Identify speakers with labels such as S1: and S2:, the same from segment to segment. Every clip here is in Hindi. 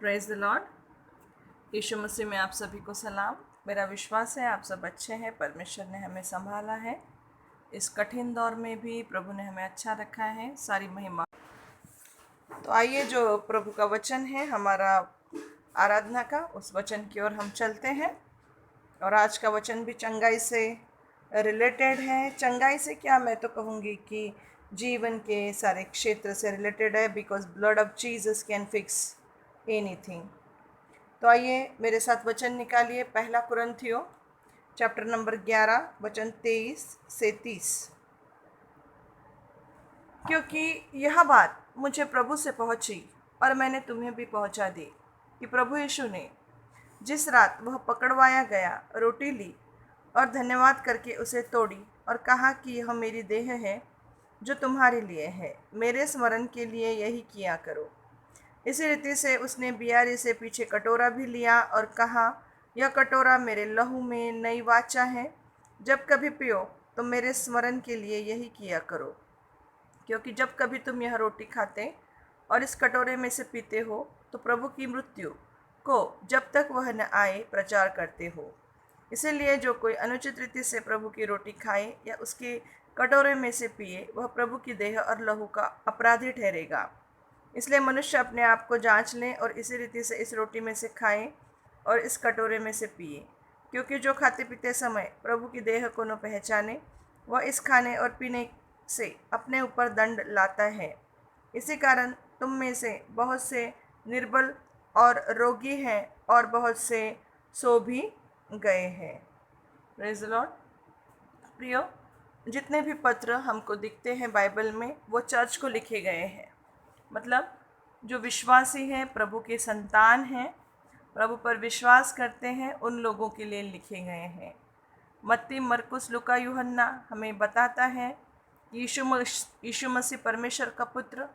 S1: Praise the lord. यीशु मसीह में आप सभी को सलाम। मेरा विश्वास है आप सब अच्छे हैं। परमेश्वर ने हमें संभाला है। इस कठिन दौर में भी प्रभु ने हमें अच्छा रखा है। सारी महिमा। तो आइए जो प्रभु का वचन है हमारा आराधना का, उस वचन की ओर हम चलते हैं। और आज का वचन भी चंगाई से रिलेटेड है। चंगाई से क्या, मैं तो कहूँगी कि जीवन के सारे क्षेत्र से रिलेटेड है, because blood of Jesus can fix anything. तो आइए मेरे साथ वचन निकालिए। पहला कुरिन्थियों चैप्टर नंबर 11 वचन 23 से 30। क्योंकि यह बात मुझे प्रभु से पहुंची और मैंने तुम्हें भी पहुंचा दी कि प्रभु यीशु ने जिस रात वह पकड़वाया गया रोटी ली और धन्यवाद करके उसे तोड़ी और कहा कि यह मेरी देह है जो तुम्हारे लिए है, मेरे स्मरण के लिए यही किया करो। इसी रीति से उसने बियारी से पीछे कटोरा भी लिया और कहा, यह कटोरा मेरे लहू में नई वाचा है। जब कभी पियो तो मेरे स्मरण के लिए यही किया करो। क्योंकि जब कभी तुम यह रोटी खाते और इस कटोरे में से पीते हो तो प्रभु की मृत्यु को जब तक वह न आए प्रचार करते हो। इसीलिए जो कोई अनुचित रीति से प्रभु की रोटी खाए या उसके कटोरे में से पिए, वह प्रभु की देह और लहू का अपराधी ठहरेगा। इसलिए मनुष्य अपने आप को जांच लें और इसी रीति से इस रोटी में से खाएं और इस कटोरे में से पिए। क्योंकि जो खाते पीते समय प्रभु की देह को न पहचाने, वह इस खाने और पीने से अपने ऊपर दंड लाता है। इसी कारण तुम में से बहुत से निर्बल और रोगी हैं और बहुत से सो भी गए हैं। Praise the Lord. प्रियो, जितने भी पत्र हमको दिखते हैं बाइबल में, वो चर्च को लिखे गए हैं। मतलब जो विश्वासी हैं, प्रभु के संतान हैं, प्रभु पर विश्वास करते हैं, उन लोगों के लिए लिखे गए हैं। मत्ती, मरकुस, लूका, यूहन्ना हमें बताता है कि यीशु मसीह परमेश्वर का पुत्र,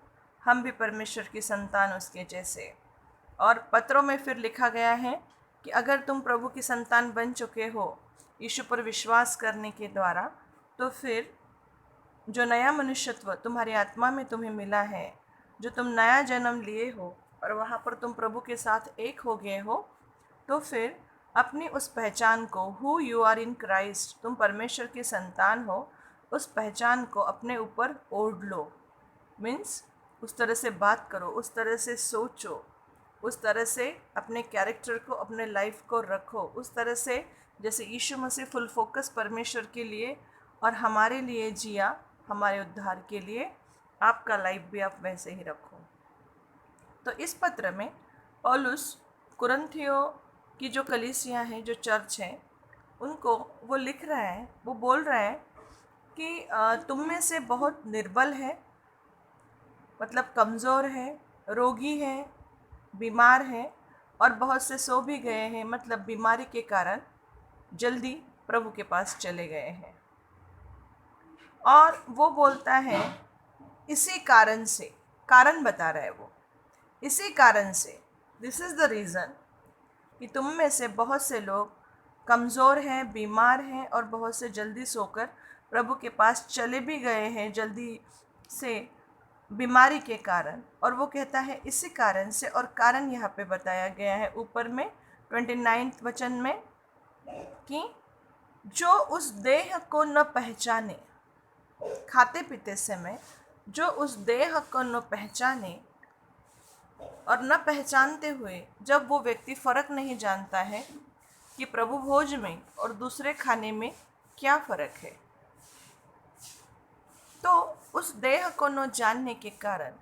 S1: हम भी परमेश्वर की संतान उसके जैसे। और पत्रों में फिर लिखा गया है कि अगर तुम प्रभु की संतान बन चुके हो यीशु पर विश्वास करने के द्वारा, तो फिर जो नया मनुष्यत्व तुम्हारी आत्मा में तुम्हें मिला है, जो तुम नया जन्म लिए हो और वहाँ पर तुम प्रभु के साथ एक हो गए हो, तो फिर अपनी उस पहचान को, who you are in Christ, तुम परमेश्वर की संतान हो, उस पहचान को अपने ऊपर ओढ़ लो। मीन्स उस तरह से बात करो, उस तरह से सोचो, उस तरह से अपने कैरेक्टर को, अपने लाइफ को रखो, उस तरह से जैसे यीशु मसीह फुल फोकस परमेश्वर के लिए और हमारे लिए जिया, हमारे उद्धार के लिए, आपका लाइफ भी आप वैसे ही रखो। तो इस पत्र में पौलुस कुरिन्थियों की जो कलीसिया है, जो चर्च है, उनको वो लिख रहा है, वो बोल रहा है कि तुम में से बहुत निर्बल है, मतलब कमज़ोर है, रोगी है, बीमार है और बहुत से सो भी गए हैं, मतलब बीमारी के कारण जल्दी प्रभु के पास चले गए हैं। और वो बोलता है इसी कारण से, कारण बता रहा है वो, इसी कारण से, दिस इज़ द रीज़न कि तुम में से बहुत से लोग कमज़ोर हैं, बीमार हैं और बहुत से जल्दी सोकर प्रभु के पास चले भी गए हैं, जल्दी से, बीमारी के कारण। और वो कहता है इसी कारण से, और कारण यहाँ पे बताया गया है ऊपर में 29 वचन में कि जो उस देह को न पहचाने, खाते पीते समय जो उस देह को न पहचाने, और न पहचानते हुए जब वो व्यक्ति फ़र्क नहीं जानता है कि प्रभु भोज में और दूसरे खाने में क्या फ़र्क है, तो उस देह को न जानने के कारण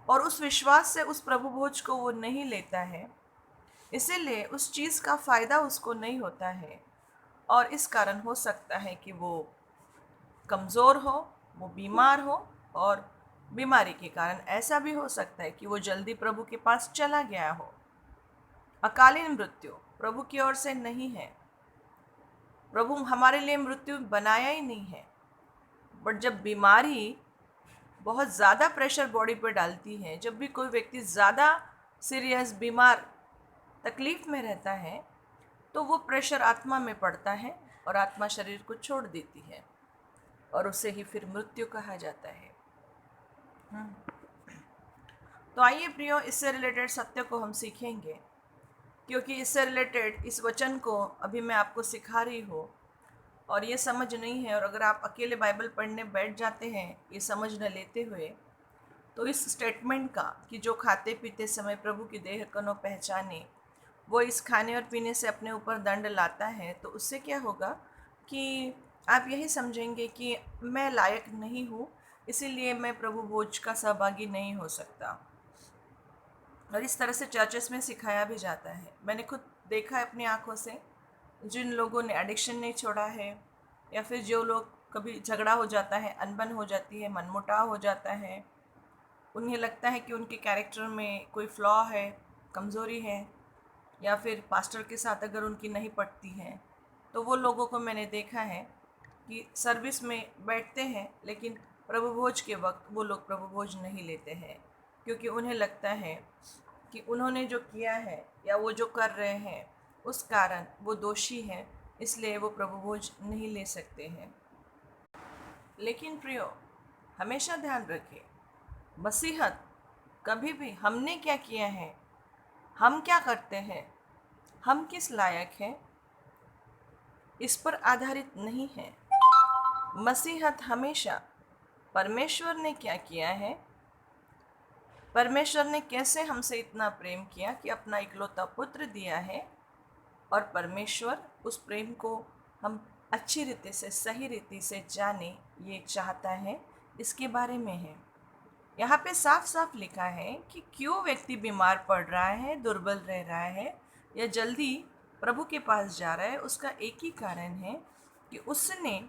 S1: और उस विश्वास से उस प्रभु भोज को वो नहीं लेता है, इसीलिए उस चीज़ का फ़ायदा उसको नहीं होता है। और इस कारण हो सकता है कि वो कमज़ोर हो, वो बीमार हो, और बीमारी के कारण ऐसा भी हो सकता है कि वो जल्दी प्रभु के पास चला गया हो। अकालीन मृत्यु प्रभु की ओर से नहीं है। प्रभु हमारे लिए मृत्यु बनाया ही नहीं है। बट जब बीमारी बहुत ज़्यादा प्रेशर बॉडी पर डालती है, जब भी कोई व्यक्ति ज़्यादा सीरियस, बीमार, तकलीफ़ में रहता है, तो वो प्रेशर आत्मा में पड़ता है और आत्मा शरीर को छोड़ देती है और उसे ही फिर मृत्यु कहा जाता है। तो आइए प्रियो, इससे रिलेटेड सत्य को हम सीखेंगे, क्योंकि इससे रिलेटेड इस वचन को अभी मैं आपको सिखा रही हूँ और ये समझ नहीं है। और अगर आप अकेले बाइबल पढ़ने बैठ जाते हैं ये समझ न लेते हुए, तो इस स्टेटमेंट का कि जो खाते पीते समय प्रभु की देह को न पहचाने वो इस खाने और पीने से अपने ऊपर दंड लाता है, तो उससे क्या होगा कि आप यही समझेंगे कि मैं लायक नहीं हूँ, इसीलिए मैं प्रभु भोज का सहभागी नहीं हो सकता। और इस तरह से चर्चेस में सिखाया भी जाता है। मैंने खुद देखा है अपनी आंखों से, जिन लोगों ने एडिक्शन नहीं छोड़ा है, या फिर जो लोग कभी झगड़ा हो जाता है, अनबन हो जाती है, मनमुटाव हो जाता है, उन्हें लगता है कि उनके कैरेक्टर में कोई फ्लॉ है, कमज़ोरी है, या फिर पास्टर के साथ अगर उनकी नहीं पटती है, तो वो लोगों को मैंने देखा है कि सर्विस में बैठते हैं लेकिन प्रभु भोज के वक्त वो लोग प्रभु भोज नहीं लेते हैं, क्योंकि उन्हें लगता है कि उन्होंने जो किया है या वो जो कर रहे हैं उस कारण वो दोषी हैं, इसलिए वो प्रभु भोज नहीं ले सकते हैं। लेकिन प्रियो, हमेशा ध्यान रखें, मसीहत कभी भी हमने क्या किया है, हम क्या करते हैं, हम किस लायक हैं, इस पर आधारित नहीं है। मसीहत हमेशा परमेश्वर ने क्या किया है, परमेश्वर ने कैसे हमसे इतना प्रेम किया कि अपना इकलौता पुत्र दिया है, और परमेश्वर उस प्रेम को हम अच्छी रीति से, सही रीति से जाने, ये चाहता है, इसके बारे में है। यहाँ पे साफ साफ लिखा है कि क्यों व्यक्ति बीमार पड़ रहा है, दुर्बल रह रहा है, या जल्दी प्रभु के पास जा रहा है। उसका एक ही कारण है कि उसने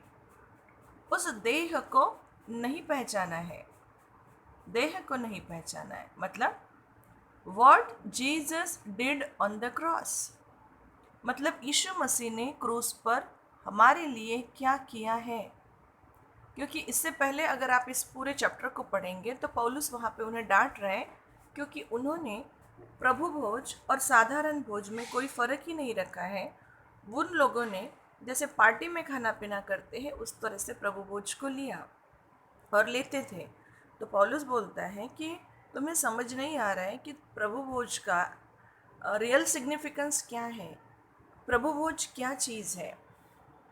S1: उस देह को नहीं पहचाना है, देह को नहीं पहचाना है। मतलब what Jesus did on the cross, मतलब यीशु मसीह ने क्रूस पर हमारे लिए क्या किया है। क्योंकि इससे पहले अगर आप इस पूरे चैप्टर को पढ़ेंगे तो पौलुस वहाँ पे उन्हें डांट रहे हैं, क्योंकि उन्होंने प्रभु भोज और साधारण भोज में कोई फ़र्क ही नहीं रखा है। उन लोगों ने जैसे पार्टी में खाना पीना करते हैं उस तरह से प्रभु भोज को लिया और लेते थे। तो पौलुस बोलता है कि तुम्हें समझ नहीं आ रहा है कि प्रभु भोज का रियल सिग्निफिकेंस क्या है, प्रभु भोज क्या चीज़ है।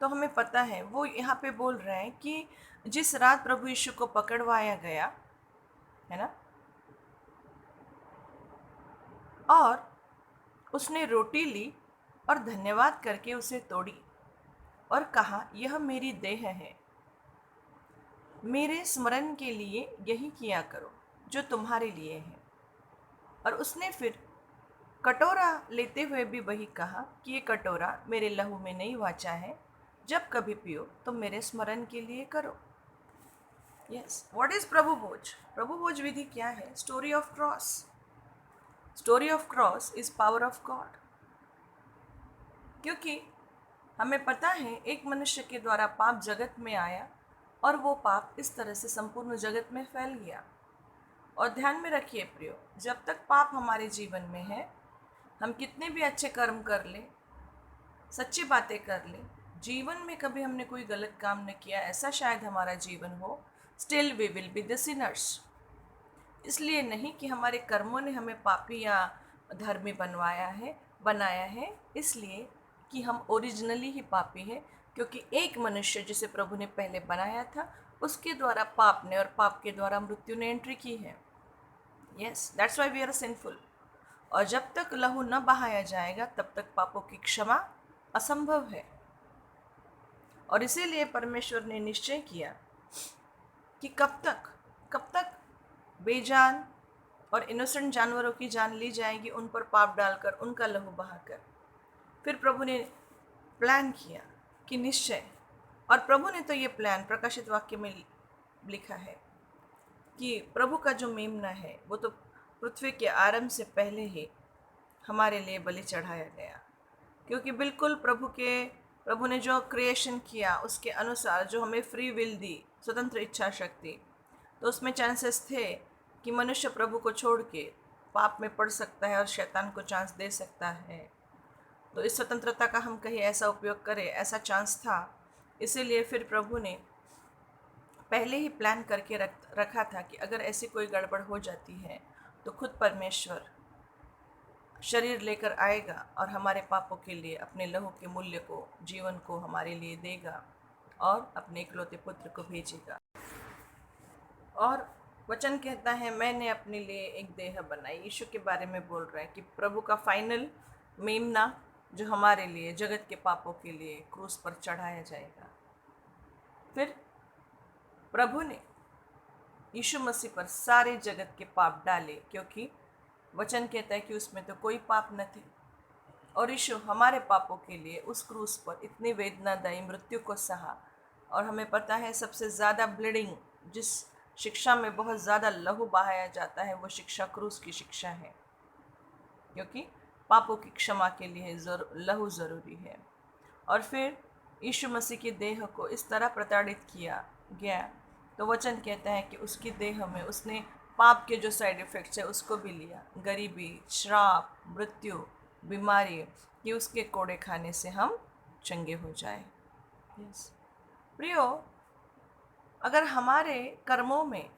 S1: तो हमें पता है, वो यहाँ पे बोल रहे हैं कि जिस रात प्रभु यीशु को पकड़वाया गया है ना, और उसने रोटी ली और धन्यवाद करके उसे तोड़ी और कहा, यह मेरी देह है, मेरे स्मरण के लिए यही किया करो जो तुम्हारे लिए है। और उसने फिर कटोरा लेते हुए भी वही कहा कि ये कटोरा मेरे लहू में नहीं वाचा है, जब कभी पियो तो मेरे स्मरण के लिए करो। यस, व्हाट इज प्रभु भोज? प्रभु भोज विधि क्या है? Story of cross. Story of cross is power of God. क्योंकि हमें पता है एक मनुष्य के द्वारा पाप जगत में आया और वो पाप इस तरह से संपूर्ण जगत में फैल गया। और ध्यान में रखिए प्रियो, जब तक पाप हमारे जीवन में है, हम कितने भी अच्छे कर्म कर लें, सच्ची बातें कर लें, जीवन में कभी हमने कोई गलत काम न किया, ऐसा शायद हमारा जीवन हो, still we will be the sinners. इसलिए नहीं कि हमारे कर्मों ने हमें पापी या धर्मी बनाया है, इसलिए कि हम ओरिजिनली ही पापी हैं। क्योंकि एक मनुष्य जिसे प्रभु ने पहले बनाया था, उसके द्वारा पाप ने और पाप के द्वारा मृत्यु ने एंट्री की है। Yes, that's why we are sinful. और जब तक लहू न बहाया जाएगा तब तक पापों की क्षमा असंभव है। और इसीलिए परमेश्वर ने निश्चय किया कि कब तक बेजान और इनोसेंट जानवरों की जान ली जाएगी, उन पर पाप डालकर, उनका लहू बहाकर। फिर प्रभु ने प्लान किया कि निश्चय, और प्रभु ने तो ये प्लान प्रकाशित वाक्य में लिखा है कि प्रभु का जो मेमना है वो तो पृथ्वी के आरंभ से पहले ही हमारे लिए बलि चढ़ाया गया। क्योंकि बिल्कुल प्रभु ने जो क्रिएशन किया उसके अनुसार जो हमें फ्री विल दी, स्वतंत्र इच्छा शक्ति, तो उसमें चांसेस थे कि मनुष्य प्रभु को छोड़ के पाप में पड़ सकता है और शैतान को चांस दे सकता है। तो इस स्वतंत्रता का हम कहीं ऐसा उपयोग करें, ऐसा चांस था। इसीलिए फिर प्रभु ने पहले ही प्लान करके रखा था कि अगर ऐसी कोई गड़बड़ हो जाती है तो खुद परमेश्वर शरीर लेकर आएगा और हमारे पापों के लिए अपने लहू के मूल्य को, जीवन को हमारे लिए देगा और अपने इकलौते पुत्र को भेजेगा। और वचन कहता है मैंने अपने लिए एक देह बनाई। यीशु के बारे में बोल रहा है कि प्रभु का फाइनल मेमना जो हमारे लिए, जगत के पापों के लिए क्रूस पर चढ़ाया जाएगा। फिर प्रभु ने यीशु मसीह पर सारे जगत के पाप डाले, क्योंकि वचन कहता है कि उसमें तो कोई पाप न थे। और यीशु हमारे पापों के लिए उस क्रूस पर इतनी वेदनादायी मृत्यु को सहा। और हमें पता है सबसे ज़्यादा ब्लीडिंग, जिस शिक्षा में बहुत ज़्यादा लहू बहाया जाता है, वो शिक्षा क्रूस की शिक्षा है, क्योंकि पापों की क्षमा के लिए लहू ज़रूरी है। और फिर यीशु मसीह के देह को इस तरह प्रताड़ित किया गया, तो वचन कहता है कि उसकी देह में उसने पाप के जो साइड इफ़ेक्ट्स है उसको भी लिया, गरीबी, श्राप, मृत्यु, बीमारी, कि उसके कोड़े खाने से हम चंगे हो जाए। यस प्रियो, अगर हमारे कर्मों में,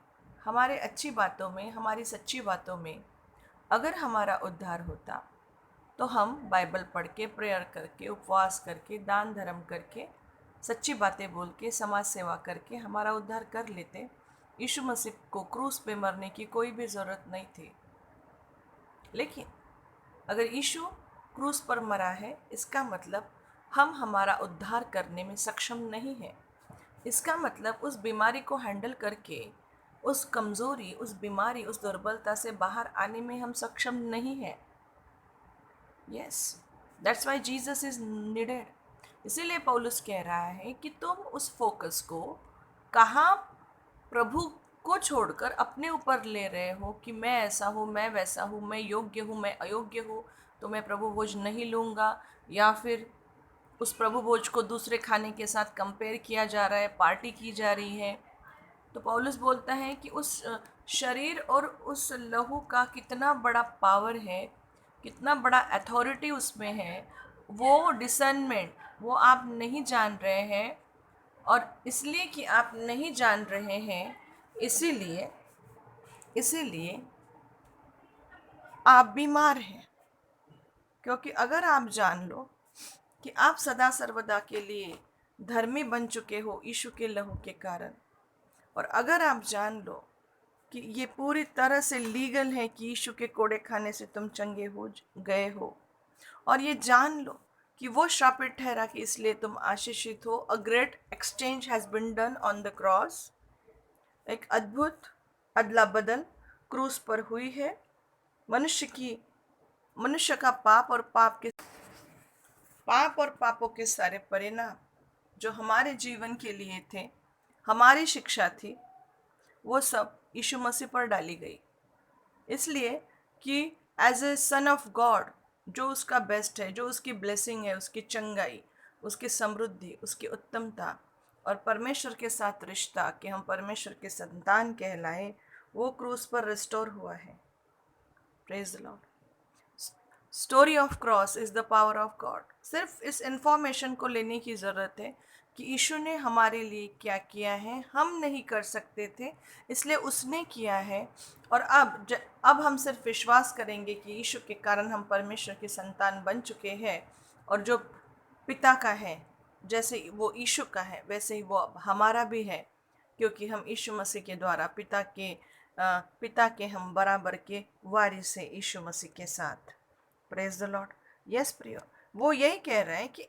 S1: हमारे अच्छी बातों में, हमारी सच्ची बातों में अगर हमारा उद्धार होता, तो हम बाइबल पढ़ के, प्रेयर करके, उपवास करके, दान धर्म करके, सच्ची बातें बोल के, समाज सेवा करके हमारा उद्धार कर लेते। यीशु मसीह को क्रूस पे मरने की कोई भी ज़रूरत नहीं थी। लेकिन अगर यीशु क्रूस पर मरा है, इसका मतलब हम हमारा उद्धार करने में सक्षम नहीं हैं। इसका मतलब उस बीमारी को हैंडल करके, उस कमज़ोरी, उस बीमारी, उस दुर्बलता से बाहर आने में हम सक्षम नहीं हैं। Yes, that's Y Jesus is needed. इसीलिए पौलुस कह रहा है कि तुम उस फोकस को कहाँ प्रभु को छोड़कर अपने ऊपर ले रहे हो कि मैं ऐसा हूँ, मैं वैसा हूँ, मैं योग्य हूँ, मैं अयोग्य हूँ, तो मैं प्रभु भोज नहीं लूँगा। या फिर उस प्रभु भोज को दूसरे खाने के साथ कंपेयर किया जा रहा है, पार्टी की जा रही है। तो पौलुस बोलता है कि उस शरीर और उस लहू का कितना बड़ा पावर है, कितना बड़ा अथॉरिटी उसमें है, वो डिसर्नमेंट वो आप नहीं जान रहे हैं। और इसलिए कि आप नहीं जान रहे हैं, इसीलिए आप बीमार हैं। क्योंकि अगर आप जान लो कि आप सदा सर्वदा के लिए धर्मी बन चुके हो यीशु के लहू के कारण, और अगर आप जान लो कि ये पूरी तरह से लीगल है कि यीशु के कोड़े खाने से तुम चंगे हो गए हो, और ये जान लो कि वो श्रापित ठहरा कि इसलिए तुम आशीषित हो। A great exchange has been done on the cross. एक अद्भुत अदला बदल क्रूस पर हुई है। मनुष्य का पाप और पापों के सारे परिणाम जो हमारे जीवन के लिए थे, हमारी शिक्षा थी, वो सब यीशु मसीह पर डाली गई। इसलिए कि as a son of God, जो उसका बेस्ट है, जो उसकी ब्लेसिंग है, उसकी चंगाई, उसकी समृद्धि, उसकी उत्तमता और परमेश्वर के साथ रिश्ता कि हम परमेश्वर के संतान कहलाए, वो क्रूस पर रिस्टोर हुआ है। Praise the Lord. Story of cross is the power of God. सिर्फ इस इंफॉर्मेशन को लेने की ज़रूरत है कि यीशु ने हमारे लिए क्या किया है। हम नहीं कर सकते थे, इसलिए उसने किया है। और अब हम सिर्फ विश्वास करेंगे कि यीशु के कारण हम परमेश्वर के संतान बन चुके हैं, और जो पिता का है, जैसे वो यीशु का है, वैसे ही वो अब हमारा भी है, क्योंकि हम यीशु मसीह के द्वारा पिता के हम बराबर के वारिस हैं यीशु मसीह के साथ। Praise the lord. यस प्रियो, वो यही कह रहे हैं कि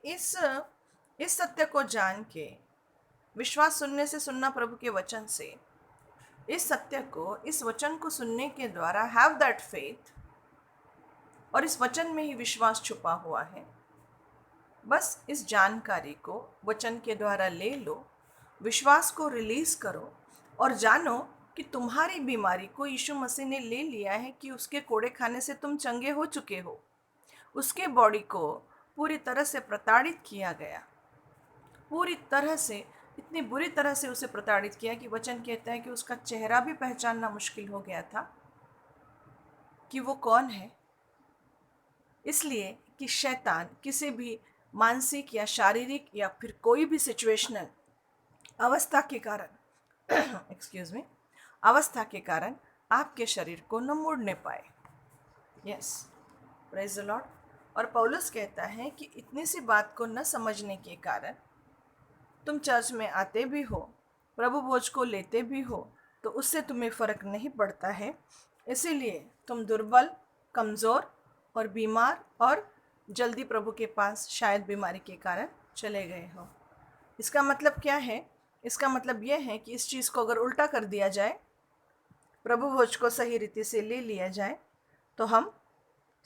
S1: इस सत्य को जान के, विश्वास सुनने से सुनना प्रभु के वचन से, इस वचन को सुनने के द्वारा हैव दैट फेथ, और इस वचन में ही विश्वास छुपा हुआ है। बस इस जानकारी को वचन के द्वारा ले लो, विश्वास को रिलीज करो और जानो कि तुम्हारी बीमारी को यीशु मसीह ने ले लिया है, कि उसके कोड़े खाने से तुम चंगे हो चुके हो। उसके बॉडी को पूरी तरह से प्रताड़ित किया गया, पूरी तरह से, इतनी बुरी तरह से उसे प्रताड़ित किया कि वचन कहता है कि उसका चेहरा भी पहचानना मुश्किल हो गया था कि वो कौन है। इसलिए कि शैतान किसी भी मानसिक या शारीरिक या फिर कोई भी सिचुएशनल अवस्था के कारण अवस्था के कारण आपके शरीर को न मोड़ने पाए। Yes, praise the Lord. और पौलुस कहता है कि इतनी सी बात को न समझने के कारण तुम चर्च में आते भी हो, प्रभु भोज को लेते भी हो, तो उससे तुम्हें फर्क नहीं पड़ता है। इसीलिए तुम दुर्बल, कमज़ोर और बीमार और जल्दी प्रभु के पास शायद बीमारी के कारण चले गए हो। इसका मतलब क्या है? इसका मतलब यह है कि इस चीज़ को अगर उल्टा कर दिया जाए, प्रभु भोज को सही रीति से ले लिया जाए, तो हम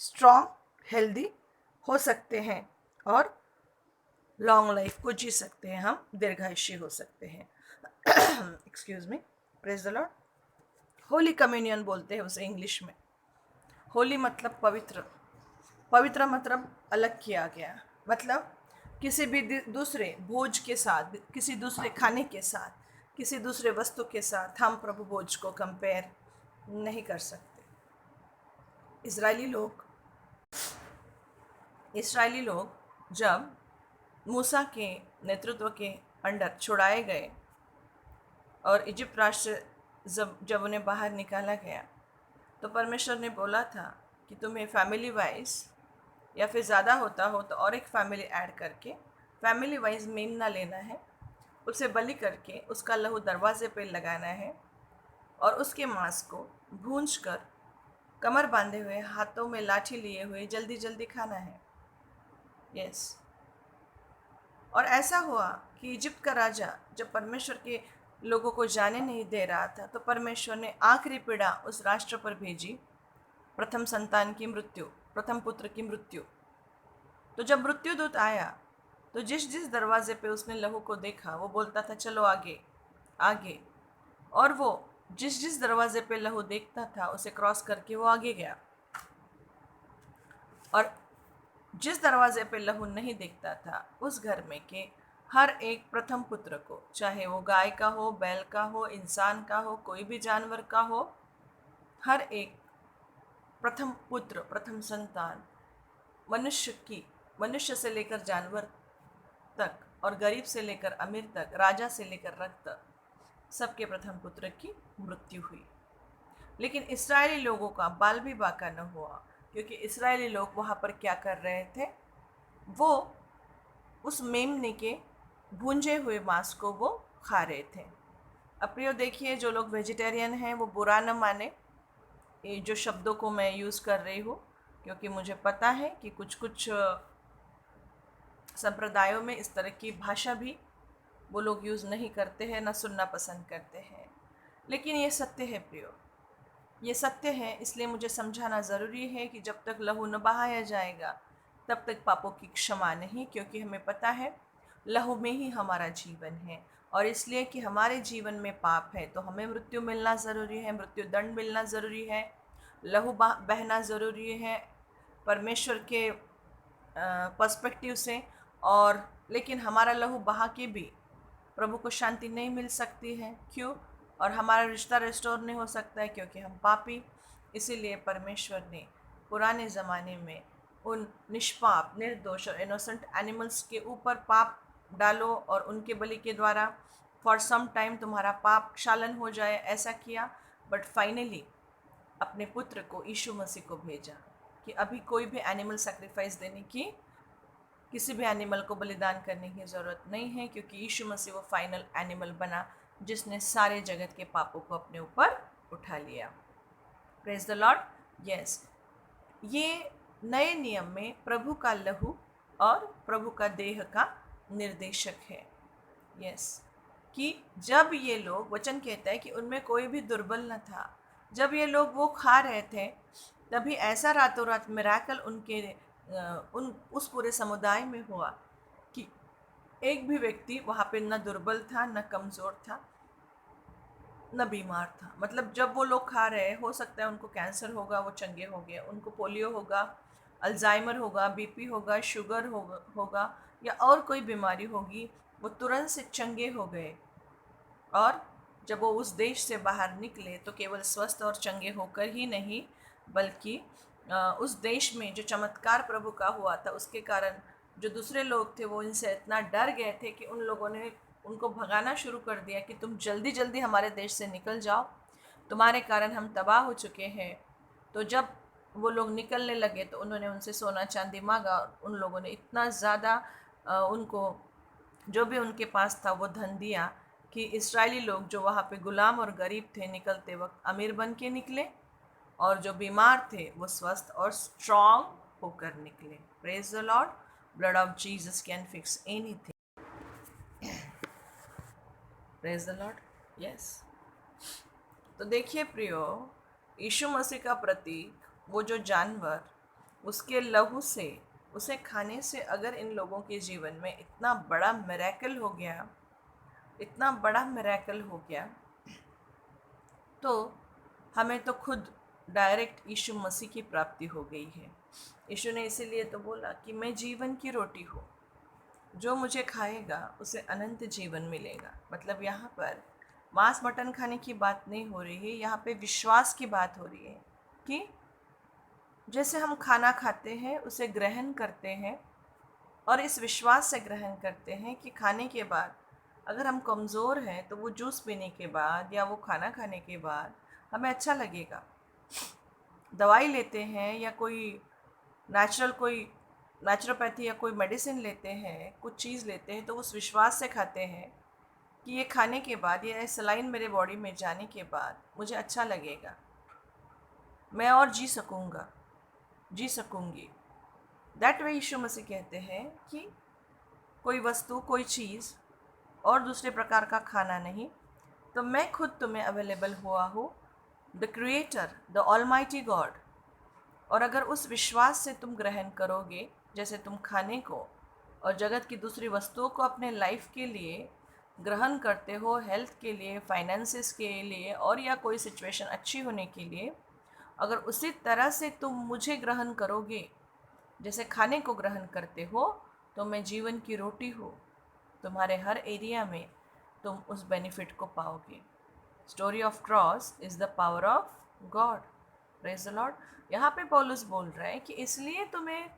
S1: स्ट्रॉन्ग, हेल्दी हो सकते हैं और लॉन्ग लाइफ को जी सकते हैं, हम दीर्घायुषी हो सकते हैं। Excuse me, praise the Lord. Holy communion बोलते हैं उसे इंग्लिश में। होली मतलब पवित्र, पवित्र मतलब अलग किया गया, मतलब किसी भी दूसरे भोज के साथ, किसी दूसरे खाने के साथ, किसी दूसरे वस्तु के साथ हम प्रभु भोज को कंपेयर नहीं कर सकते। इसराइली लोग जब मूसा के नेतृत्व के अंडर छुड़ाए गए और इजिप्ट राष्ट्र जब उन्हें बाहर निकाला गया, तो परमेश्वर ने बोला था कि तुम्हें फैमिली वाइज या फिर ज़्यादा होता हो तो और एक फैमिली ऐड करके फैमिली वाइज मेमना लेना है, उसे बलि करके उसका लहू दरवाजे पर लगाना है और उसके मांस को भूंज कर कमर बांधे हुए, हाथों में लाठी लिए हुए जल्दी जल्दी खाना है। यस। और ऐसा हुआ कि इजिप्ट का राजा जब परमेश्वर के लोगों को जाने नहीं दे रहा था, तो परमेश्वर ने आखिरी पीड़ा उस राष्ट्र पर भेजी, प्रथम संतान की मृत्यु, प्रथम पुत्र की मृत्यु। तो जब मृत्युदूत आया, तो जिस जिस दरवाजे पे उसने लहू को देखा, वो बोलता था चलो आगे आगे, और वो जिस जिस दरवाजे पे लहू देखता था उसे क्रॉस करके वो आगे गया। और जिस दरवाजे पे लहू नहीं देखता था, उस घर में के हर एक प्रथम पुत्र को, चाहे वो गाय का हो, बैल का हो, इंसान का हो, कोई भी जानवर का हो, हर एक प्रथम पुत्र, प्रथम संतान, मनुष्य से लेकर जानवर तक और गरीब से लेकर अमीर तक, राजा से लेकर रक्त तक, सबके प्रथम पुत्र की मृत्यु हुई। लेकिन इस्राएली लोगों का बाल भी बाका न हुआ, क्योंकि इस्राएली लोग वहाँ पर क्या कर रहे थे, वो उस मेमने के भूंजे हुए मांस को वो खा रहे थे। अब प्रियो देखिए, जो लोग वेजिटेरियन हैं वो बुरा न माने ये जो शब्दों को मैं यूज़ कर रही हूँ, क्योंकि मुझे पता है कि कुछ कुछ संप्रदायों में इस तरह की भाषा भी वो लोग यूज़ नहीं करते हैं, ना सुनना पसंद करते हैं। लेकिन ये सत्य है प्रियो, ये सत्य है। इसलिए मुझे समझाना ज़रूरी है कि जब तक लहू न बहाया जाएगा तब तक पापों की क्षमा नहीं, क्योंकि हमें पता है लहू में ही हमारा जीवन है। और इसलिए कि हमारे जीवन में पाप है तो हमें मृत्यु मिलना ज़रूरी है, मृत्यु दंड मिलना ज़रूरी है, लहू बहना ज़रूरी है परमेश्वर के पर्सपेक्टिव से। और लेकिन हमारा लहू बहा के भी प्रभु को शांति नहीं मिल सकती है। क्यों? और हमारा रिश्ता रिस्टोर नहीं हो सकता है, क्योंकि हम पापी। इसीलिए परमेश्वर ने पुराने ज़माने में उन निष्पाप, निर्दोष और इनोसेंट एनिमल्स के ऊपर पाप डालो और उनके बलि के द्वारा फॉर सम टाइम तुम्हारा पाप क्षालन हो जाए, ऐसा किया। बट फाइनली अपने पुत्र को, यीशु मसीह को भेजा कि अभी कोई भी एनिमल सेक्रीफाइस देने की, किसी भी एनिमल को बलिदान करने की ज़रूरत नहीं है, क्योंकि यीशु मसीह वो फाइनल एनिमल बना जिसने सारे जगत के पापों को अपने ऊपर उठा लिया। Praise the lord. यस, ये नए नियम में प्रभु का लहू और प्रभु का देह का निर्देशक है। यस, कि जब ये लोग, वचन कहता है कि उनमें कोई भी दुर्बल न था, जब ये लोग वो खा रहे थे, तभी ऐसा रातों रात मिराकल उस पूरे समुदाय में हुआ कि एक भी व्यक्ति वहाँ पे न दुर्बल था, न कमज़ोर था, न बीमार था। मतलब जब वो लोग खा रहे, हो सकता है उनको कैंसर होगा, वो चंगे हो गए, उनको पोलियो होगा, अल्जाइमर होगा, बीपी होगा, शुगर होगा या और कोई बीमारी होगी, वो तुरंत से चंगे हो गए। और जब वो उस देश से बाहर निकले तो केवल स्वस्थ और चंगे होकर ही नहीं, बल्कि उस देश में जो चमत्कार प्रभु का हुआ था उसके कारण जो दूसरे लोग थे वो इनसे इतना डर गए थे कि उन लोगों ने उनको भगाना शुरू कर दिया कि तुम जल्दी जल्दी हमारे देश से निकल जाओ। तुम्हारे कारण हम तबाह हो चुके हैं। तो जब वो लोग निकलने लगे तो उन्होंने उनसे सोना चांदी मांगा, और उन लोगों ने इतना ज़्यादा उनको जो भी उनके पास था वो धन दिया कि इस्राएली लोग जो वहाँ पे गुलाम और गरीब थे, निकलते वक्त अमीर बन के निकले, और जो बीमार थे वो स्वस्थ और स्ट्रांग होकर निकले। Praise the Lord. Blood of Jesus can fix anything. Praise the lord. Yes. तो देखिए प्रियो, यीशु मसीह का प्रतीक, वो जो जानवर, उसके लहू से, उसे खाने से अगर इन लोगों के जीवन में इतना बड़ा मिरेकल हो गया, इतना बड़ा मिरेकल हो गया, तो हमें तो खुद डायरेक्ट यीशु मसीह की प्राप्ति हो गई है। यीशु ने इसीलिए तो बोला कि मैं जीवन की रोटी हूँ, जो मुझे खाएगा उसे अनंत जीवन मिलेगा। मतलब यहाँ पर मांस मटन खाने की बात नहीं हो रही है, यहाँ पे विश्वास की बात हो रही है कि जैसे हम खाना खाते हैं, उसे ग्रहण करते हैं, और इस विश्वास से ग्रहण करते हैं कि खाने के बाद अगर हम कमज़ोर हैं तो वो जूस पीने के बाद या वो खाना खाने के बाद हमें अच्छा लगेगा। दवाई लेते हैं या कोई नेचुरोपैथी या कोई मेडिसिन लेते हैं, कुछ चीज़ लेते हैं, तो उस विश्वास से खाते हैं कि ये खाने के बाद, ये सलाइन मेरे बॉडी में जाने के बाद मुझे अच्छा लगेगा, मैं और जी सकूँगी। दैट वे यीशु मसीह कहते हैं कि कोई वस्तु, कोई चीज़ और दूसरे प्रकार का खाना नहीं, तो मैं खुद तुम्हें अवेलेबल हुआ हूँ, the creator, the almighty God. और अगर उस विश्वास से तुम ग्रहण करोगे, जैसे तुम खाने को और जगत की दूसरी वस्तुओं को अपने लाइफ के लिए ग्रहण करते हो, हेल्थ के लिए, फाइनेंसिस के लिए, और या कोई सिचुएशन अच्छी होने के लिए, अगर उसी तरह से तुम मुझे ग्रहण करोगे जैसे खाने को ग्रहण करते हो, तो मैं जीवन की रोटी हूँ, तुम्हारे हर एरिया में तुम उस बेनिफिट को पाओगे। Story of cross is the power of God. Praise the Lord. यहाँ पे पौलुस बोल रहा है कि इसलिए तुम्हें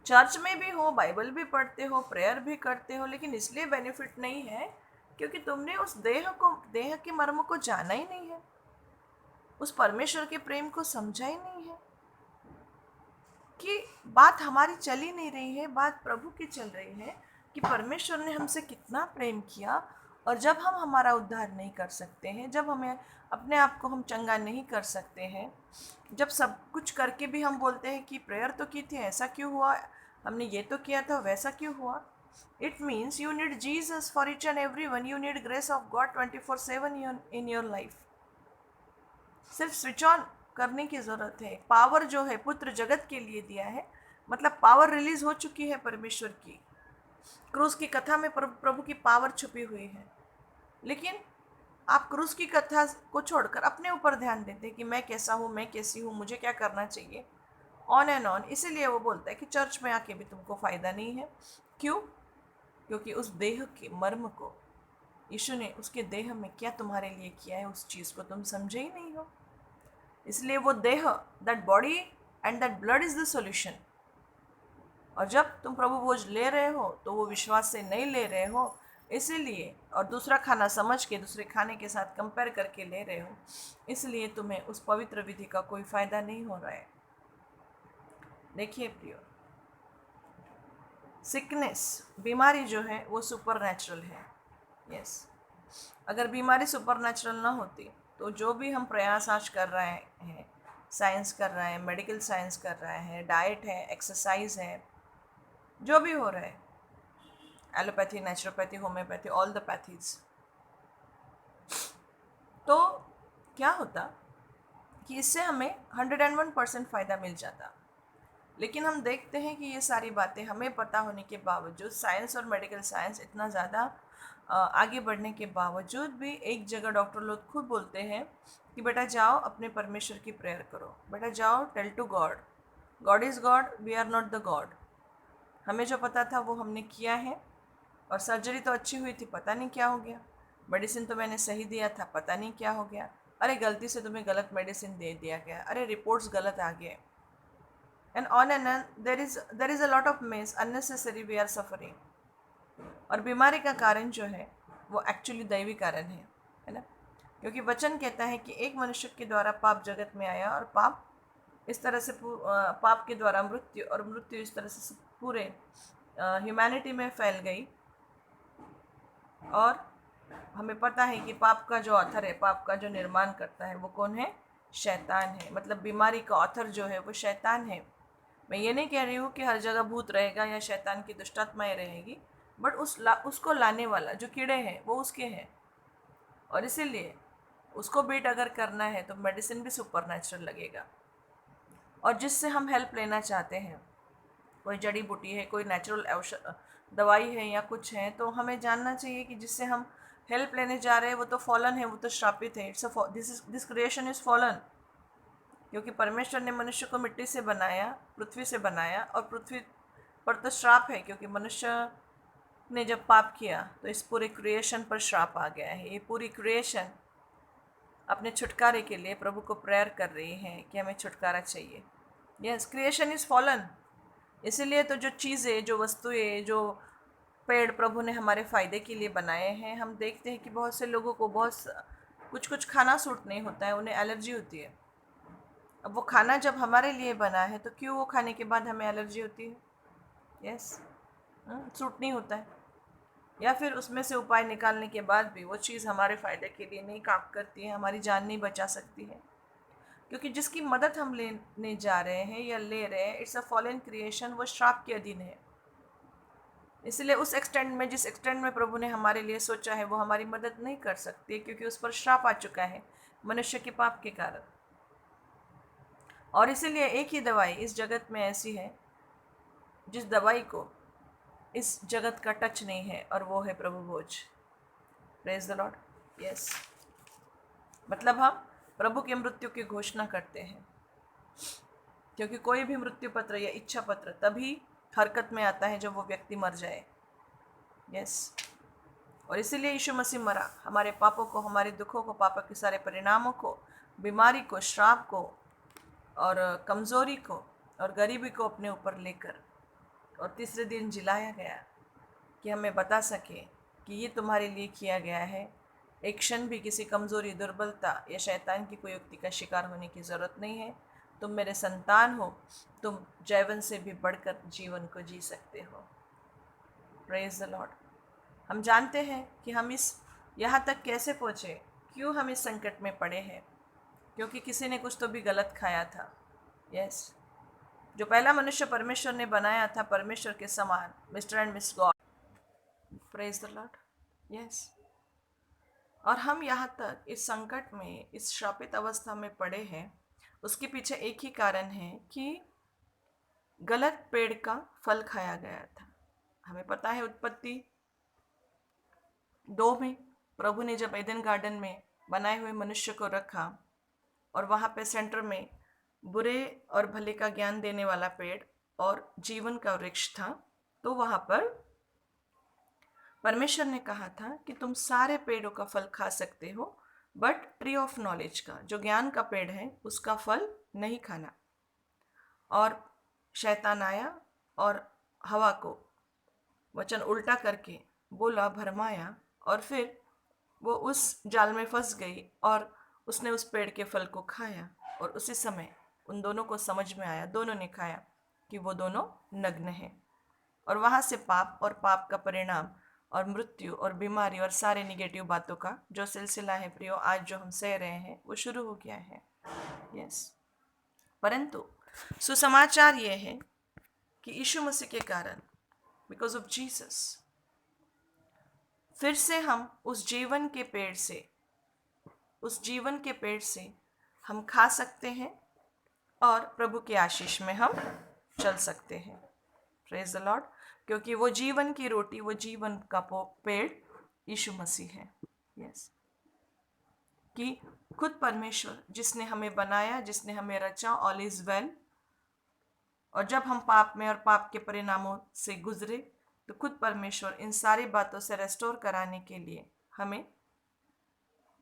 S1: चर्च में भी हो, बाइबल भी पढ़ते हो, प्रेयर भी करते हो, लेकिन इसलिए बेनिफिट नहीं है क्योंकि तुमने उस देह के मर्म को जाना ही नहीं है, उस परमेश्वर के प्रेम को समझा ही नहीं है। कि बात हमारी चल ही नहीं रही है, बात प्रभु की चल रही है कि परमेश्वर ने हमसे कितना प्रेम किया, और जब हम हमारा उद्धार नहीं कर सकते हैं, जब हमें अपने आप को हम चंगा नहीं कर सकते हैं, जब सब कुछ करके भी हम बोलते हैं कि प्रेयर तो की थी, ऐसा क्यों हुआ, हमने ये तो किया था, वैसा क्यों हुआ, it means you need Jesus for each and every one. You need grace of God 24/7 in your life. सिर्फ स्विच ऑन करने की ज़रूरत है। पावर जो है पुत्र जगत के लिए दिया है, मतलब पावर रिलीज हो चुकी है परमेश्वर की। क्रूस की कथा में प्रभु की पावर छुपी हुई है, लेकिन आप क्रूस की कथा को छोड़कर अपने ऊपर ध्यान देते हैं कि मैं कैसा हूँ, मैं कैसी हूँ, मुझे क्या करना चाहिए, ऑन एंड ऑन। इसीलिए वो बोलता है कि चर्च में आके भी तुमको फ़ायदा नहीं है। क्यों? क्योंकि उस देह के मर्म को, यीशु ने उसके देह में क्या तुम्हारे लिए किया है, उस चीज़ को तुम समझे ही नहीं हो। इसलिए वो देह, that body and that blood is the solution. और जब तुम प्रभु भोज ले रहे हो तो वो विश्वास से नहीं ले रहे हो, इसीलिए, और दूसरा खाना समझ के दूसरे खाने के साथ कंपेयर करके ले रहे हो, इसलिए तुम्हें उस पवित्र विधि का कोई फ़ायदा नहीं हो रहा है। देखिए प्रियो, सिकनेस, बीमारी जो है वो सुपर नेचुरल है। यस। अगर बीमारी सुपर नेचुरल ना होती तो जो भी हम प्रयास आज कर रहे हैं, साइंस कर रहे हैं, मेडिकल साइंस कर रहे हैं, डाइट है, एक्सरसाइज है, जो भी हो रहा है, allopathy, naturopathy, homeopathy, all the pathies, तो क्या होता कि इससे हमें 101% फ़ायदा मिल जाता। लेकिन हम देखते हैं कि ये सारी बातें हमें पता होने के बावजूद, साइंस और मेडिकल साइंस इतना ज़्यादा आगे बढ़ने के बावजूद भी, एक जगह डॉक्टर लोग खुद बोलते हैं कि बेटा जाओ अपने परमेश्वर की प्रेयर करो, बेटा जाओ tell to God, God is God, we are not the God. हमें जो पता था वो हमने किया है, और सर्जरी तो अच्छी हुई थी, पता नहीं क्या हो गया, मेडिसिन तो मैंने सही दिया था, पता नहीं क्या हो गया, अरे गलती से तुम्हें गलत मेडिसिन दे दिया गया, अरे रिपोर्ट्स गलत आ गए, and on and there is a lot of miss unnecessary we are suffering. और बीमारी का कारण जो है वो एक्चुअली दैवी कारण है ना, क्योंकि वचन कहता है कि एक मनुष्य के द्वारा पाप जगत में आया और पाप इस तरह से पाप के द्वारा मृत्यु, और मृत्यु इस तरह से पूरे ह्यूमैनिटी में फैल गई। और हमें पता है कि पाप का जो ऑथर है, पाप का जो निर्माण करता है, वो कौन है? शैतान है। मतलब बीमारी का ऑथर जो है वो शैतान है। मैं ये नहीं कह रही हूँ कि हर जगह भूत रहेगा या शैतान की दुष्टात्माएं रहेगी, बट उसको लाने वाला जो कीड़े हैं वो उसके हैं। और इसीलिए उसको बीट अगर करना है तो मेडिसिन भी सुपर नेचुरल लगेगा। और जिससे हम हेल्प लेना चाहते हैं, कोई जड़ी बूटी है, कोई नेचुरल औषध दवाई है या कुछ है, तो हमें जानना चाहिए कि जिससे हम हेल्प लेने जा रहे हैं वो तो फॉलन है, वो तो श्रापित है। This creation is fallen. क्योंकि परमेश्वर ने मनुष्य को मिट्टी से बनाया, पृथ्वी से बनाया, और पृथ्वी पर तो श्राप है, क्योंकि मनुष्य ने जब पाप किया तो इस पूरे क्रिएशन पर श्राप आ गया है। ये पूरी क्रिएशन अपने छुटकारे के लिए प्रभु को प्रेयर कर रही है कि हमें छुटकारा चाहिए। Yes, creation is fallen. इसीलिए तो जो चीज़ें, जो वस्तुएं, जो पेड़ प्रभु ने हमारे फ़ायदे के लिए बनाए हैं, हम देखते हैं कि बहुत से लोगों को कुछ कुछ खाना सूट नहीं होता है, उन्हें एलर्जी होती है। अब वो खाना जब हमारे लिए बना है तो क्यों वो खाने के बाद हमें एलर्जी होती है? यस, सूट नहीं होता है। या फिर उसमें से उपाय निकालने के बाद भी वो चीज़ हमारे फ़ायदे के लिए नहीं काम करती है, हमारी जान नहीं बचा सकती है। क्योंकि जिसकी मदद हम लेने जा रहे हैं या ले रहे हैं, इट्स अ फॉलन क्रिएशन, वो श्राप के अधीन है। इसलिए उस एक्सटेंड में, जिस एक्सटेंड में प्रभु ने हमारे लिए सोचा है, वो हमारी मदद नहीं कर सकती, क्योंकि उस पर श्राप आ चुका है मनुष्य के पाप के कारण। और इसीलिए एक ही दवाई इस जगत में ऐसी है जिस दवाई को इस जगत का टच नहीं है, और वो है प्रभु भोज। Praise the lord. यस, मतलब हम प्रभु की मृत्यु की घोषणा करते हैं, क्योंकि कोई भी मृत्यु पत्र या इच्छा पत्र तभी हरकत में आता है जब वो व्यक्ति मर जाए। यस, और इसीलिए यीशु मसीह मरा, हमारे पापों को, हमारे दुखों को, पापों के सारे परिणामों को, बीमारी को, श्राप को, और कमज़ोरी को, और गरीबी को अपने ऊपर लेकर, और तीसरे दिन जिलाया गया कि हमें बता सके कि ये तुम्हारे लिए किया गया है। एक क्षण भी किसी कमज़ोरी, दुर्बलता या शैतान की कोई युक्ति का शिकार होने की ज़रूरत नहीं है। तुम मेरे संतान हो, तुम जैवन से भी बढ़कर जीवन को जी सकते हो। Praise the Lord. हम जानते हैं कि हम यहाँ तक कैसे पहुँचे, क्यों हम इस संकट में पड़े हैं, क्योंकि किसी ने कुछ तो भी गलत खाया था। यस, जो पहला मनुष्य परमेश्वर ने बनाया था परमेश्वर के समान, mister and miss God. Praise the lord. Yes, और हम यहाँ तक इस संकट में, इस श्रापित अवस्था में पड़े हैं, उसके पीछे एक ही कारण है कि गलत पेड़ का फल खाया गया था। हमें पता है उत्पत्ति 2 में प्रभु ने जब एडन गार्डन में बनाए हुए मनुष्य को रखा, और वहाँ पे सेंटर में बुरे और भले का ज्ञान देने वाला पेड़ और जीवन का वृक्ष था, तो वहाँ पर परमेश्वर ने कहा था कि तुम सारे पेड़ों का फल खा सकते हो, बट ट्री ऑफ नॉलेज का, जो ज्ञान का पेड़ है, उसका फल नहीं खाना। और शैतान आया और हवा को वचन उल्टा करके बोला, भरमाया, और फिर वो उस जाल में फंस गई और उसने उस पेड़ के फल को खाया। और उसी समय उन दोनों को समझ में आया, दोनों ने खाया, कि वो दोनों नग्न हैं। और वहाँ से पाप और पाप का परिणाम और मृत्यु और बीमारी और सारे निगेटिव बातों का जो सिलसिला है प्रियो, आज जो हम सह रहे हैं, वो शुरू हो गया है। यस, परंतु सुसमाचार ये है कि यीशु मसीह के कारण, बिकॉज ऑफ जीसस, फिर से हम उस जीवन के पेड़ से हम खा सकते हैं, और प्रभु के आशीष में हम चल सकते हैं। Praise the Lord. क्योंकि वो जीवन की रोटी, वो जीवन का पेड़ यीशु मसीह है। यस, कि खुद परमेश्वर जिसने हमें बनाया, जिसने हमें रचा, ऑल इज वेल। और जब हम पाप में और पाप के परिणामों से गुजरे, तो खुद परमेश्वर इन सारी बातों से रेस्टोर कराने के लिए हमें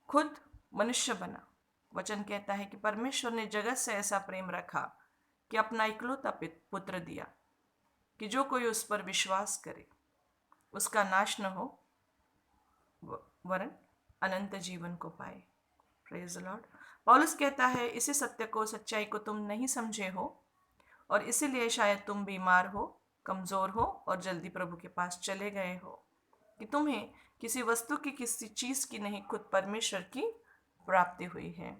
S1: खुद मनुष्य बना। वचन कहता है कि परमेश्वर ने जगत से ऐसा प्रेम रखा कि अपना इकलौता पुत्र दिया, कि जो कोई उस पर विश्वास करे उसका नाश न हो, वरन अनंत जीवन को पाए। Praise the Lord. पौलुस कहता है, इसी सत्य को, सच्चाई को तुम नहीं समझे हो और इसीलिए शायद तुम बीमार हो, कमज़ोर हो और जल्दी प्रभु के पास चले गए हो, कि तुम्हें किसी वस्तु की, किसी चीज़ की नहीं, खुद परमेश्वर की प्राप्ति हुई है।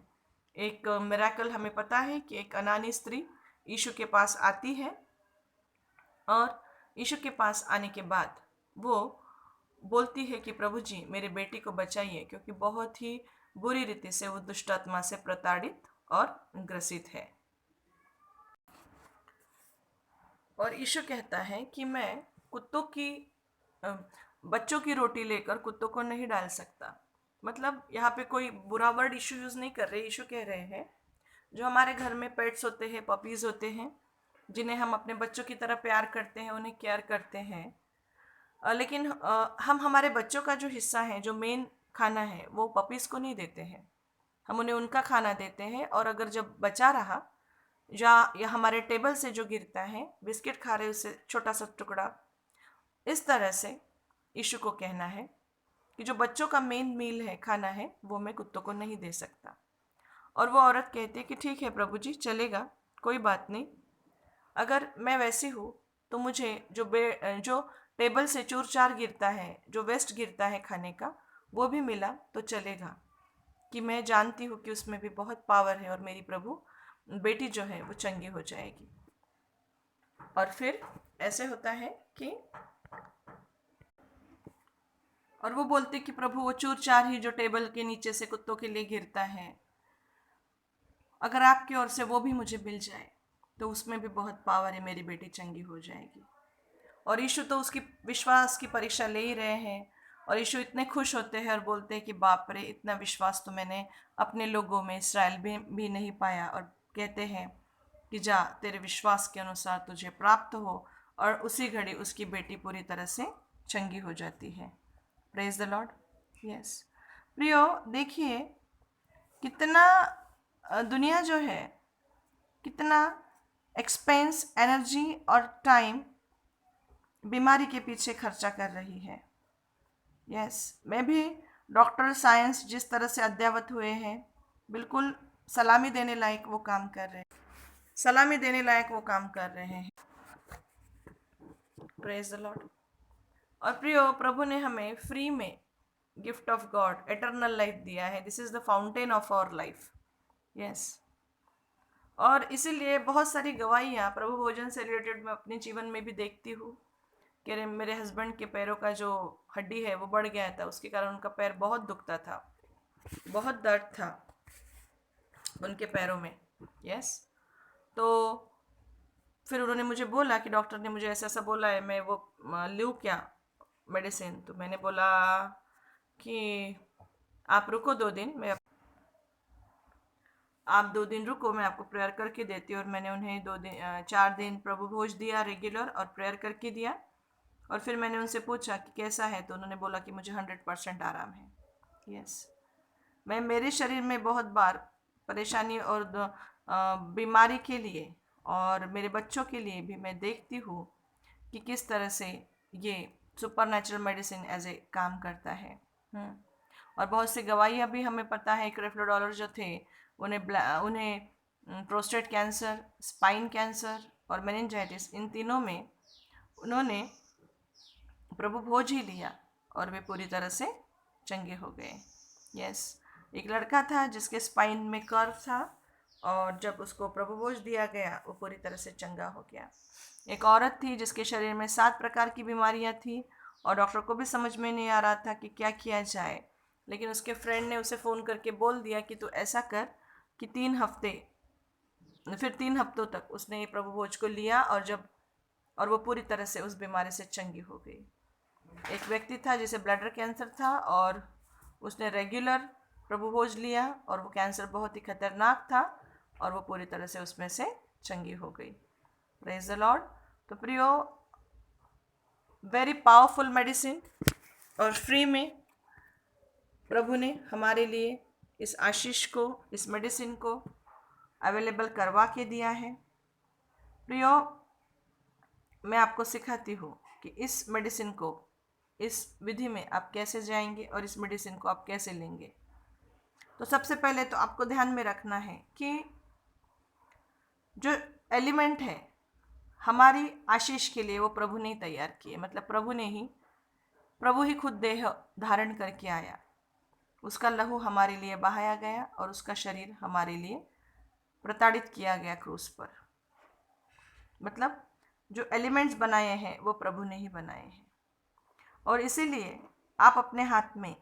S1: एक मिराकल हमें पता है कि एक अनानी स्त्री यीशु के पास आती है और यीशु के पास आने के बाद वो बोलती है कि प्रभु जी मेरे बेटी को बचाइए, क्योंकि बहुत ही बुरी रीति से वो दुष्ट आत्मा से प्रताड़ित और ग्रसित है। और यीशु कहता है कि मैं कुत्तों की बच्चों की रोटी लेकर कुत्तों को नहीं डाल सकता। मतलब यहाँ पे कोई बुरा वर्ड यीशु यूज़ नहीं कर रहे। यीशु कह रहे हैं जो हमारे घर में पेट्स होते हैं, पपीज़ होते हैं, जिन्हें हम अपने बच्चों की तरह प्यार करते हैं, उन्हें केयर करते हैं, लेकिन हम हमारे बच्चों का जो हिस्सा है, जो मेन खाना है, वो पपीज़ को नहीं देते हैं। हम उन्हें उनका खाना देते हैं, और अगर जब बचा रहा या हमारे टेबल से जो गिरता है, बिस्किट खा रहे उससे छोटा सा टुकड़ा, इस तरह से यीशु को कहना है कि जो बच्चों का मेन मील है, खाना है, वो मैं कुत्तों को नहीं दे सकता। और वो औरत कहती है कि ठीक है प्रभु जी, चलेगा, कोई बात नहीं। अगर मैं वैसी हूँ तो मुझे जो टेबल से चूर चार गिरता है, जो वेस्ट गिरता है खाने का, वो भी मिला तो चलेगा, कि मैं जानती हूँ कि उसमें भी बहुत पावर है और मेरी प्रभु बेटी जो है वो चंगी हो जाएगी। और फिर ऐसे होता है कि और वो बोलते कि प्रभु वो चूर चार ही जो टेबल के नीचे से कुत्तों के लिए गिरता है, अगर आपकी ओर से वो भी मुझे मिल जाए तो उसमें भी बहुत पावर है, मेरी बेटी चंगी हो जाएगी। और यीशु तो उसकी विश्वास की परीक्षा ले ही रहे हैं, और यीशु इतने खुश होते हैं और बोलते हैं कि बाप रे, इतना विश्वास तो मैंने अपने लोगों में, इसराइल में भी नहीं पाया। और कहते हैं कि जा, तेरे विश्वास के अनुसार तुझे प्राप्त हो। और उसी घड़ी उसकी बेटी पूरी तरह से चंगी हो जाती है। Praise the lord. यस प्रियो, देखिए कितना दुनिया जो है, कितना एक्सपेंस, एनर्जी और टाइम बीमारी के पीछे खर्चा कर रही है। यस मैं भी डॉक्टर साइंस जिस तरह से अद्ययावत हुए हैं, बिल्कुल सलामी देने लायक वो काम कर रहे हैं, सलामी देने लायक वो काम कर रहे हैं। Praise the Lord. और प्रियो, प्रभु ने हमें फ्री में gift of God, eternal life दिया है। This is the fountain of our life. Yes और इसीलिए बहुत सारी गवाहियाँ प्रभु भोजन से रिलेटेड मैं अपने जीवन में भी देखती हूँ कि मेरे हस्बैंड के पैरों का जो हड्डी है वो बढ़ गया था, उसके कारण उनका पैर बहुत दुखता था, बहुत दर्द था उनके पैरों में। यस तो फिर उन्होंने मुझे बोला कि डॉक्टर ने मुझे ऐसा ऐसा बोला है, मैं वो लूँ क्या मेडिसिन? तो मैंने बोला कि आप रुको 2 दिन, आप 2 दिन रुको, मैं आपको प्रेयर करके देती हूँ। और मैंने उन्हें 4 दिन प्रभु भोज दिया रेगुलर, और प्रेयर करके दिया। और फिर मैंने उनसे पूछा कि कैसा है, तो उन्होंने बोला कि मुझे 100% आराम है। यस मैं मेरे शरीर में बहुत बार परेशानी और बीमारी के लिए और मेरे बच्चों के लिए भी मैं देखती हूँ कि किस तरह से ये supernatural medicine as a काम करता है। और बहुत सी गवाहियाँ भी हमें पता है। क्रेफ्लो डॉलर जो थे, उन्हें प्रोस्टेट कैंसर, स्पाइन कैंसर और मेनिंजाइटिस, इन तीनों में उन्होंने प्रभु भोज ही लिया और वे पूरी तरह से चंगे हो गए। यस एक लड़का था जिसके स्पाइन में कर्व था, और जब उसको प्रभु भोज दिया गया वो पूरी तरह से चंगा हो गया। एक औरत थी जिसके शरीर में 7 प्रकार की बीमारियां थी, और डॉक्टर को भी समझ में नहीं आ रहा था कि क्या किया जाए। लेकिन उसके फ्रेंड ने उसे फ़ोन करके बोल दिया कि तू ऐसा कर कि 3 हफ्तों तक उसने ये प्रभु भोज को लिया, और वो पूरी तरह से उस बीमारी से चंगी हो गई। एक व्यक्ति था जिसे ब्लैडर कैंसर था, और उसने रेगुलर प्रभु भोज लिया, और वो कैंसर बहुत ही खतरनाक था, और वो पूरी तरह से उसमें से चंगी हो गई। Praise the Lord. तो प्रियो, वेरी पावरफुल मेडिसिन, और फ्री में प्रभु ने हमारे लिए इस आशीष को, इस मेडिसिन को अवेलेबल करवा के दिया है। प्रियो, मैं आपको सिखाती हूँ कि इस मेडिसिन को, इस विधि में आप कैसे जाएंगे और इस मेडिसिन को आप कैसे लेंगे। तो सबसे पहले तो आपको ध्यान में रखना है कि जो एलिमेंट है हमारी आशीष के लिए वो प्रभु ने तैयार किए, मतलब प्रभु ही खुद देह धारण करके आया, उसका लहू हमारे लिए बहाया गया और उसका शरीर हमारे लिए प्रताड़ित किया गया क्रूस पर। मतलब जो एलिमेंट्स बनाए हैं वो प्रभु ने ही बनाए हैं। और इसीलिए आप अपने हाथ में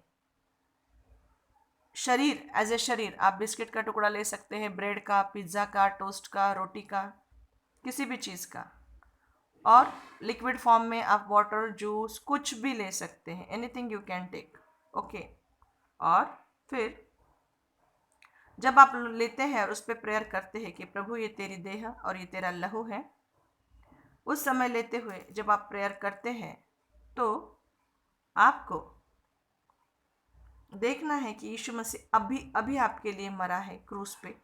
S1: शरीर, एज ए शरीर आप बिस्किट का टुकड़ा ले सकते हैं, ब्रेड का, पिज्ज़ा का, टोस्ट का, रोटी का, किसी भी चीज़ का, और लिक्विड फॉर्म में आप वाटर, जूस, कुछ भी ले सकते हैं, anything you can take, okay. और फिर जब आप लेते हैं और उस पर प्रेयर करते हैं कि प्रभु ये तेरी देह और ये तेरा लहू है, उस समय लेते हुए जब आप प्रेयर करते हैं तो आपको देखना है कि यीशु मसीह अभी आपके लिए मरा है क्रूस पे,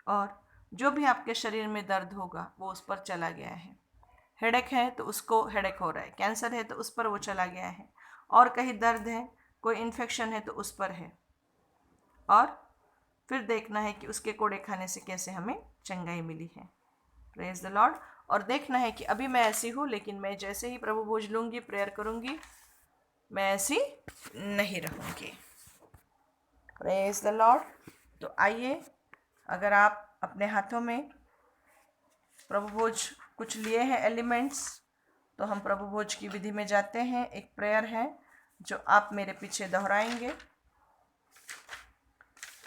S1: और जो भी आपके शरीर में दर्द होगा वो उस पर चला गया है। हेडेक है तो उसको हेडेक हो रहा है, कैंसर है तो उस पर वो चला गया है, और कहीं दर्द है, कोई इन्फेक्शन है तो उस पर है। और फिर देखना है कि उसके कोड़े खाने से कैसे हमें चंगाई मिली है। Praise the Lord. और देखना है कि अभी मैं ऐसी हूँ, लेकिन मैं जैसे ही प्रभु भोज लूँगी, प्रेयर करूँगी, मैं ऐसी नहीं रहूँगी। Praise the Lord. तो आइए, अगर आप अपने हाथों में प्रभु भोज कुछ लिए हैं एलिमेंट्स, तो हम प्रभु भोज की विधि में जाते हैं। एक प्रेयर है जो आप मेरे पीछे दोहराएंगे,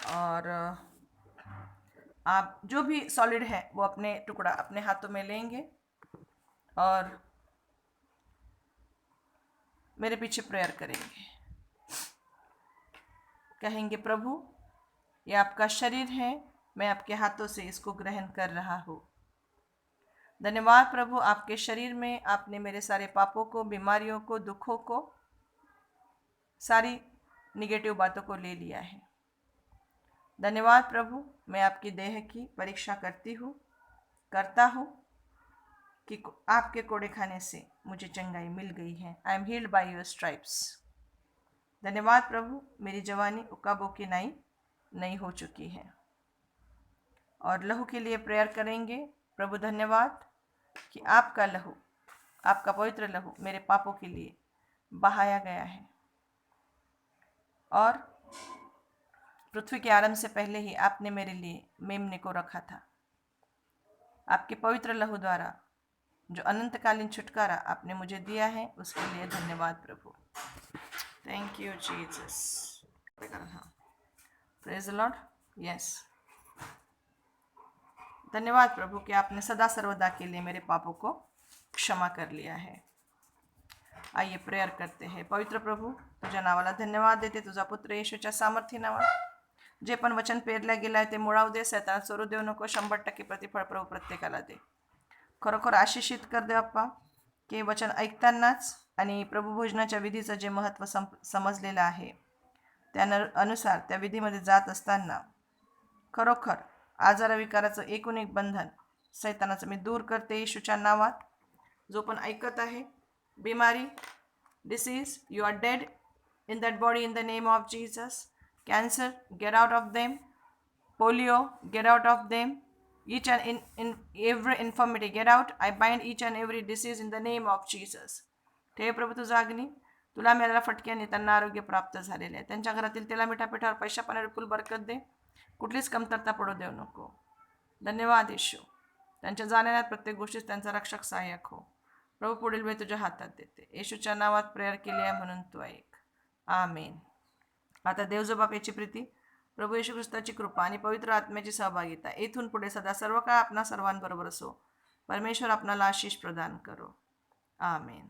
S1: और आप जो भी सॉलिड है वो अपने टुकड़ा अपने हाथों में लेंगे और मेरे पीछे प्रेयर करेंगे। कहेंगे, प्रभु ये आपका शरीर है, मैं आपके हाथों से इसको ग्रहण कर रहा हूँ। धन्यवाद प्रभु, आपके शरीर में आपने मेरे सारे पापों को, बीमारियों को, दुखों को, सारी निगेटिव बातों को ले लिया है। धन्यवाद प्रभु, मैं आपकी देह की परीक्षा करता हूँ कि आपके कोड़े खाने से मुझे चंगाई मिल गई है। I am heeled by your stripes. धन्यवाद प्रभु, मेरी जवानी उकाबों की नई हो चुकी है। और लहू के लिए प्रेयर करेंगे। प्रभु धन्यवाद कि आपका लहू, आपका पवित्र लहू मेरे पापों के लिए बहाया गया है, और पृथ्वी के आरंभ से पहले ही आपने मेरे लिए मेमने को रखा था। आपके पवित्र लहू द्वारा जो अनंतकालीन छुटकारा आपने मुझे दिया है, उसके लिए धन्यवाद प्रभु। Thank you Jesus. Praise the lord. Yes, धन्यवाद प्रभु कि आपने सदा सर्वदा के लिए मेरे पापों को क्षमा कर लिया है। आइए प्रेयर करते हैं। पवित्र प्रभु, तुझ्या नावाला धन्यवाद देते, तुझा पुत्र येशूच्या सामर्थ्य नावात जे पण वचन पेरल्या गेलं आहे ते मुळावू दे, सैतान सोडू देऊ नको, 100% प्रतिफळ प्रभू प्रत्येकाला दे। खरोखर आशिषित कर दे बाप्पा, की वचन ऐकतानाच आणि प्रभू भोजनाच्या विधीचं जे महत्त्व समजलेलं आहे त्या अनुसार त्या विधीमध्ये जात असताना खरोखर आजार विकाराचं एकूण एक बंधन सैतानाचं मी दूर करते येशूच्या नावात। जो पण ऐकत आहे, बिमारी, disease, you are dead in that body in the name of Jesus. Cancer, get out of them. Polio, get out of them. Each and in every infirmity, get out. I bind each and every disease in the name of Jesus. ठेव प्रभू तुझा अग्नी, तुला मिळालेल्या फटक्याने त्यांना आरोग्य प्राप्त झालेले आहे। त्यांच्या घरातील तेला मिठा पिठावर पैशा पाण्यावर विपुल बरकत दे, कुठलीच कमतरता पडू देऊ नको। धन्यवाद येशू, त्यांच्या जाण्यात प्रत्येक गोष्टीत त्यांचा रक्षक सहाय्यक हो प्रभू। पुढील वेळ तुझ्या हातात देते, येशूच्या नावात प्रेयर केली आहे म्हणून तू ऐक। आमेन। आता देवजो बापेची प्रीती, प्रभू येशू ख्रिस्ताची कृपा आणि पवित्र आत्म्याची सहभागिता येथून पुढे सदा सर्व काळ आपणा सर्वांबरोबर असो। परमेश्वर आपणाला आशीष प्रदान करो। आमेन।